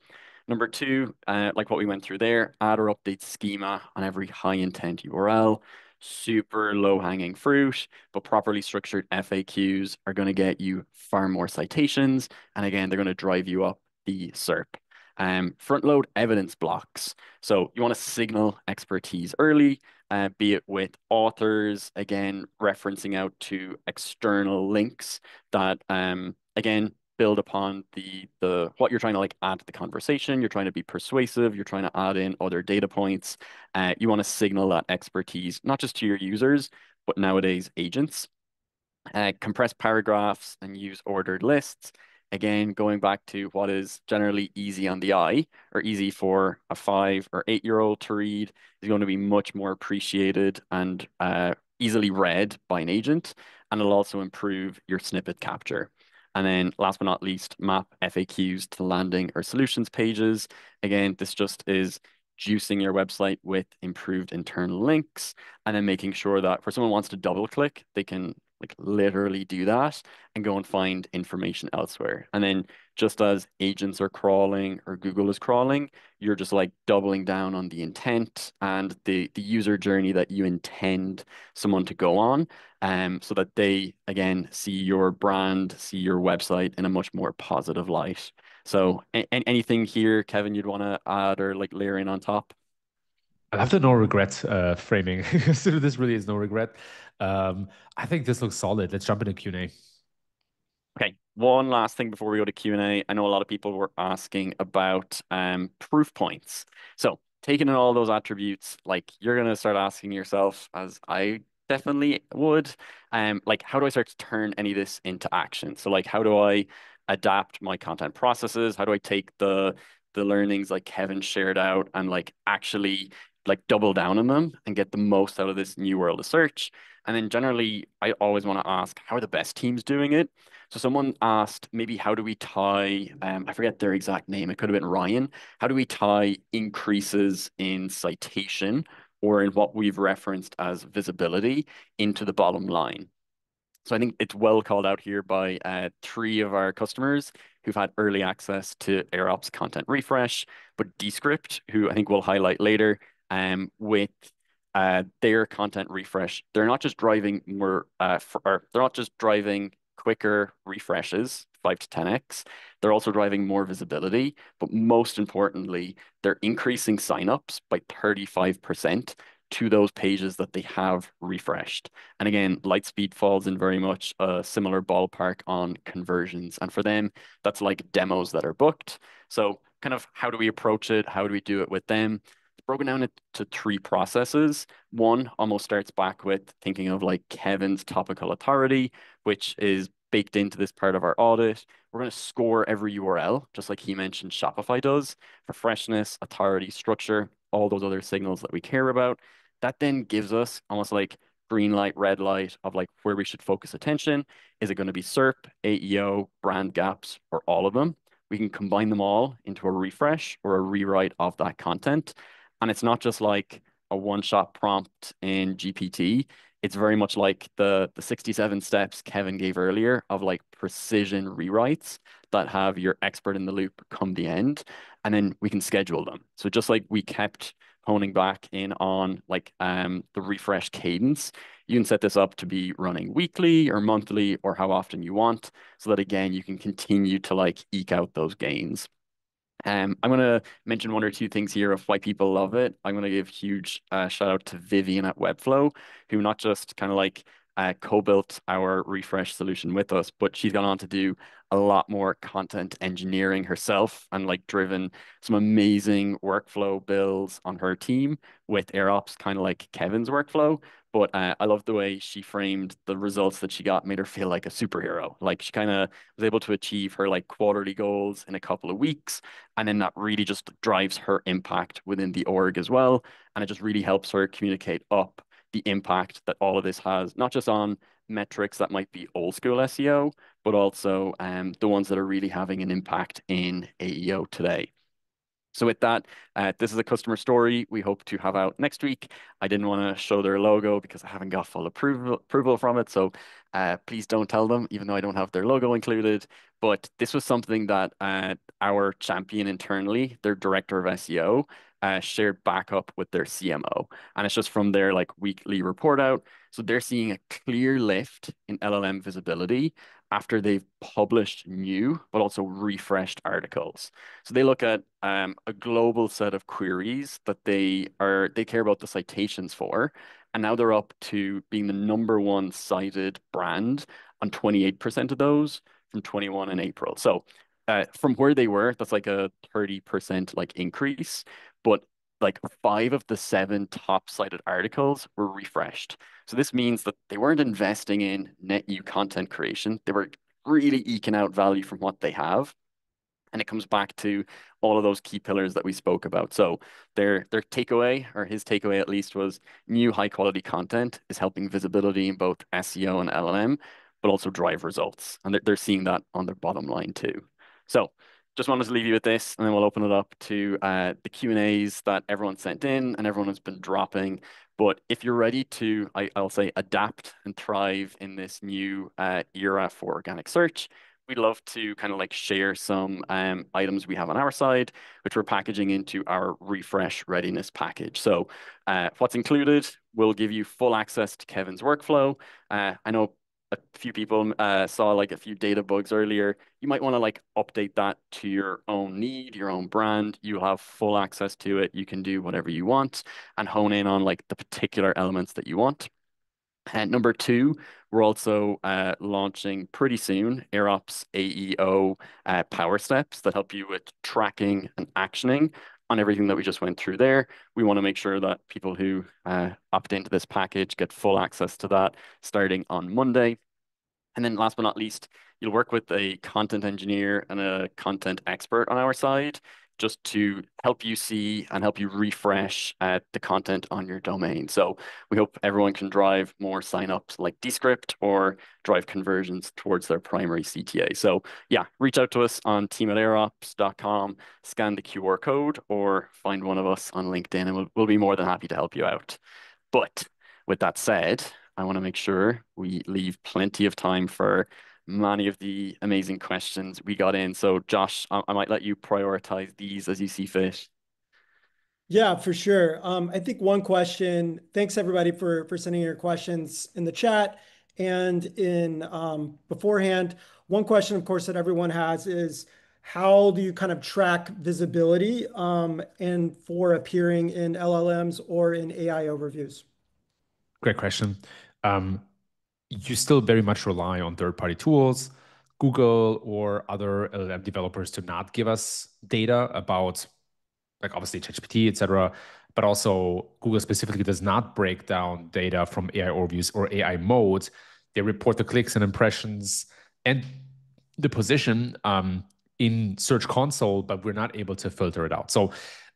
Number two, like what we went through there, add or update schema on every high intent URL. Super low hanging fruit, but properly structured FAQs are going to get you far more citations. And again, they're going to drive you up the SERP. Front load evidence blocks. So you want to signal expertise early, be it with authors, again, referencing out to external links that, again, build upon the what you're trying to like add to the conversation. You're trying to be persuasive. You're trying to add in other data points. You want to signal that expertise, not just to your users, but nowadays agents. Compress paragraphs and use ordered lists. Again, going back to what is generally easy on the eye or easy for a 5 or 8-year-old to read is going to be much more appreciated and easily read by an agent. And it'll also improve your snippet capture. And then last but not least, map FAQs to landing or solutions pages. Again, this just is juicing your website with improved internal links and then making sure that for someone who wants to double click, they can like literally do that and go and find information elsewhere. And then just as agents are crawling or Google is crawling, you're just like doubling down on the intent and the user journey that you intend someone to go on, so that they again see your brand, see your website in a much more positive light. So anything here, Kevin, you'd want to add or like layer in on top? I love the no regret framing. So this really is no regret. I think this looks solid. Let's jump into Q&A. Okay, one last thing before we go to Q&A. I know a lot of people were asking about proof points. So taking in all those attributes, like you're gonna start asking yourself, as I definitely would, like how do I start to turn any of this into action? So like how do I adapt my content processes? How do I take the learnings like Kevin shared out and like actually like double down on them and get the most out of this new world of search? And then generally, I always want to ask, how are the best teams doing it? So someone asked, maybe how do we tie, I forget their exact name, it could have been Ryan. How do we tie increases in citation or in what we've referenced as visibility into the bottom line? So I think it's well called out here by 3 of our customers who've had early access to AirOps content refresh, but Descript, who I think we'll highlight later, with their content refresh, they're not just driving more, or they're not just driving quicker refreshes, 5 to 10x. They're also driving more visibility, but most importantly, they're increasing signups by 35% to those pages that they have refreshed. And again, Lightspeed falls in very much a similar ballpark on conversions. And for them, that's like demos that are booked. So kind of how do we approach it? How do we do it with them? broken down into three processes. One almost starts back with thinking of like Kevin's topical authority, which is baked into this part of our audit. We're going to score every URL, just like he mentioned Shopify does, for freshness, authority, structure, all those other signals that we care about. That then gives us almost like green light, red light of like where we should focus attention. Is it going to be SERP, AEO, brand gaps, or all of them? We can combine them all into a refresh or a rewrite of that content. And it's not just like a one-shot prompt in GPT. It's very much like the 67 steps Kevin gave earlier of like precision rewrites that have your expert in the loop come the end, and then we can schedule them. So just like we kept honing back in on like the refresh cadence, you can set this up to be running weekly or monthly or how often you want, so that again you can continue to like eke out those gains. I'm going to mention one or two things here of why people love it. I'm going to give huge shout out to Vivian at Webflow, who not just kind of like co-built our refresh solution with us, but she's gone on to do a lot more content engineering herself and like driven some amazing workflow builds on her team with AirOps, kind of like Kevin's workflow. But I love the way she framed the results that she got, made her feel like a superhero. Like she kind of was able to achieve her like quarterly goals in a couple of weeks. And then that really just drives her impact within the org as well. And it just really helps her communicate up the impact that all of this has, not just on metrics that might be old school SEO, but also the ones that are really having an impact in AEO today. So with that, this is a customer story we hope to have out next week. I didn't want to show their logo because I haven't got full approval from it. So please don't tell them, even though I don't have their logo included. But this was something that our champion internally, their director of SEO, shared back up with their CMO. And it's just from their like weekly report out. So they're seeing a clear lift in LLM visibility after they've published new, but also refreshed articles. So they look at a global set of queries that they care about the citations for, and now they're up to being the number one cited brand on 28% of those from 21 in April. So from where they were, that's like a 30% like increase, but like five of the seven top cited articles were refreshed. So this means that they weren't investing in net new content creation. They were really eking out value from what they have. And it comes back to all of those key pillars that we spoke about. So their takeaway, or his takeaway at least, was new high quality content is helping visibility in both SEO and LLM, but also drive results. And they're seeing that on their bottom line too. So just wanted to leave you with this, and then we'll open it up to the Q&As that everyone sent in and everyone has been dropping. But if you're ready to, I'll say, adapt and thrive in this new era for organic search, we'd love to kind of like share some items we have on our side, which we're packaging into our refresh readiness package. So what's included will give you full access to Kevin's workflow. I know a few people saw like a few data bugs earlier. You might want to like update that to your own need, your own brand. You'll have full access to it. You can do whatever you want and hone in on like the particular elements that you want. And number two, we're also launching pretty soon AirOps AEO power steps that help you with tracking and actioning on everything that we just went through there. We want to make sure that people who opt into this package get full access to that starting on Monday. And then last but not least, you'll work with a content engineer and a content expert on our side just to help you see and help you refresh the content on your domain. So we hope everyone can drive more signups like Descript or drive conversions towards their primary CTA. So yeah, reach out to us on team@airops.com, scan the QR code, or find one of us on LinkedIn, and we'll be more than happy to help you out. But with that said, I want to make sure we leave plenty of time for many of the amazing questions we got in. So, Josh, I might let you prioritize these as you see fit. Yeah, for sure. I think one question, thanks everybody for sending your questions in the chat and in beforehand. One question, of course, that everyone has is how do you kind of track visibility and for appearing in LLMs or in AI overviews? Great question. Um, you still very much rely on third-party tools, Google or other LLM developers to not give us data about, like obviously ChatGPT, etc. but also Google specifically does not break down data from AI overviews or AI modes. They report the clicks and impressions and the position in Search Console, but we're not able to filter it out. So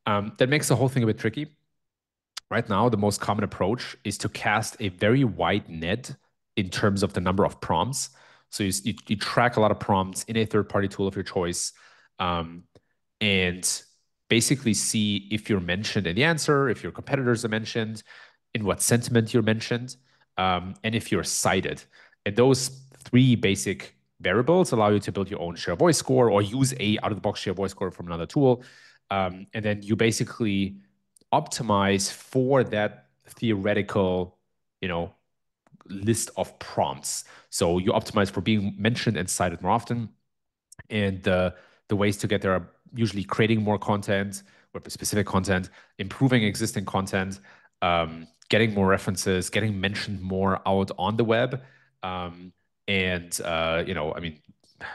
that makes the whole thing a bit tricky. Right now, the most common approach is to cast a very wide net in terms of the number of prompts. So you track a lot of prompts in a third-party tool of your choice, um, and basically see if you're mentioned in the answer, if your competitors are mentioned, in what sentiment you're mentioned, and if you're cited. And those three basic variables allow you to build your own share voice score or use a out-of-the-box share voice score from another tool. And then you basically optimize for that theoretical, you know, list of prompts. So you optimize for being mentioned and cited more often. And the ways to get there are usually creating more content or specific content, improving existing content, getting more references, getting mentioned more out on the web. Um, I mean,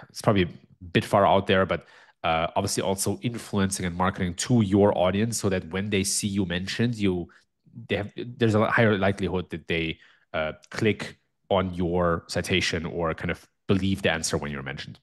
it's probably a bit far out there, but obviously also influencing and marketing to your audience so that when they see you mentioned, there's a higher likelihood that they click on your citation or kind of believe the answer when you're mentioned.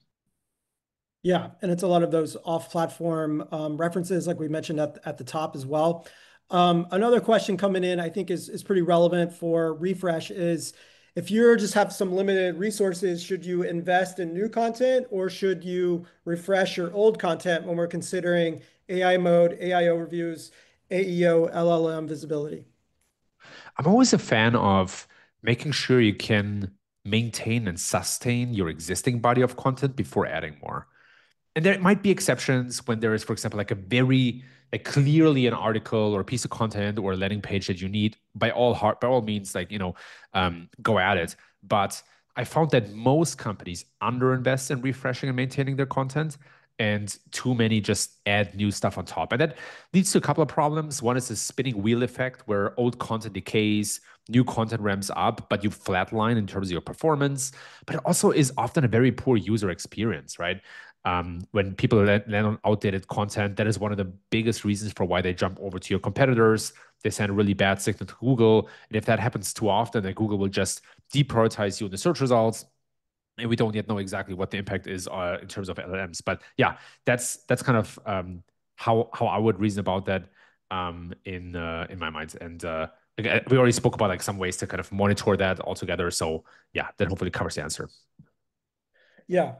Yeah, and it's a lot of those off-platform references, like we mentioned at the top as well. Another question coming in, I think is pretty relevant for refresh is if you just have some limited resources, should you invest in new content or should you refresh your old content when we're considering AI mode, AIO reviews, AEO, LLM visibility? I'm always a fan of making sure you can maintain and sustain your existing body of content before adding more. And there might be exceptions when there is, for example, like a very like clearly an article or a piece of content or a landing page that you need. By all means, go at it. But I found that most companies underinvest in refreshing and maintaining their content, and too many just add new stuff on top. And that leads to a couple of problems. One is the spinning wheel effect, where old content decays, new content ramps up, but you flatline in terms of your performance. But it also is often a very poor user experience, right? When people land on outdated content, that is one of the biggest reasons for why they jump over to your competitors. They send a really bad signal to Google. And if that happens too often, then Google will just deprioritize you in the search results. And we don't yet know exactly what the impact is in terms of LLMs. But yeah, that's kind of how I would reason about that in my mind. And again, we already spoke about like some ways to kind of monitor that altogether. So yeah, that hopefully covers the answer. Yeah,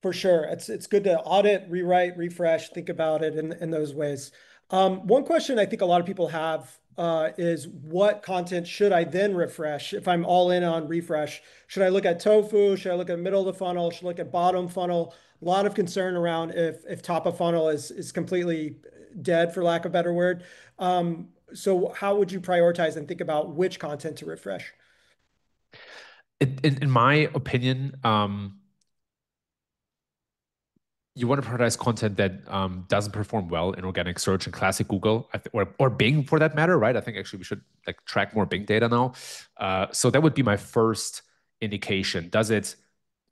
for sure. It's good to audit, rewrite, refresh, think about it in those ways. One question I think a lot of people have is what content should I then refresh if I'm all in on refresh? Should I look at tofu? Should I look at middle of the funnel? Should I look at bottom funnel? A lot of concern around if top of funnel is completely dead, for lack of a better word. So how would you prioritize and think about which content to refresh? In my opinion, you want to prioritize content that doesn't perform well in organic search and classic Google, or Bing for that matter, right? I think actually we should like track more Bing data now. So that would be my first indication. Does it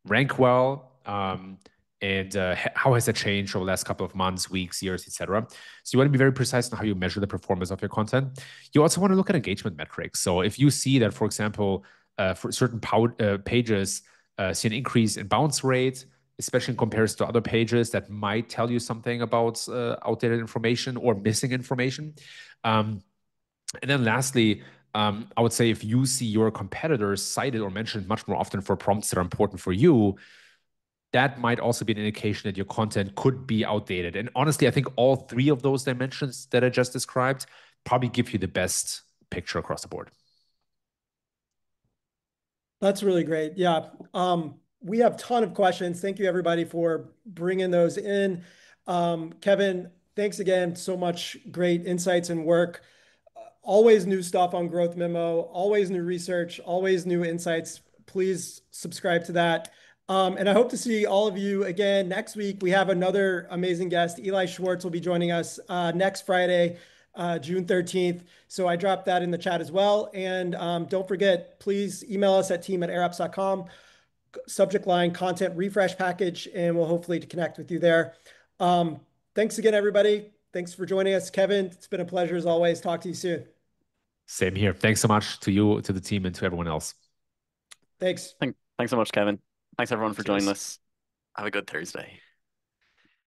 rank well? And how has that changed over the last couple of months, weeks, years, etc.? So you want to be very precise on how you measure the performance of your content. You also want to look at engagement metrics. So if you see that, for example, for certain pages, see an increase in bounce rate, especially in comparison to other pages that might tell you something about outdated information or missing information. And then lastly, I would say if you see your competitors cited or mentioned much more often for prompts that are important for you, that might also be an indication that your content could be outdated. And honestly, I think all three of those dimensions that I just described probably give you the best picture across the board. That's really great. Yeah. We have a ton of questions. Thank you, everybody, for bringing those in. Kevin, thanks again. So much great insights and work. Always new stuff on Growth Memo, always new research, always new insights. Please subscribe to that. And I hope to see all of you again next week. We have another amazing guest. Eli Schwartz will be joining us next Friday, June 13th. So I dropped that in the chat as well. And don't forget, please email us at team@airops.com, subject line content refresh package, and we'll hopefully connect with you there. Thanks again, everybody. Thanks for joining us, Kevin. It's been a pleasure as always. Talk to you soon. Same here. Thanks so much to you, to the team, and to everyone else. Thanks. Thanks so much, Kevin. Thanks everyone for joining Cheers. us. Have a good Thursday.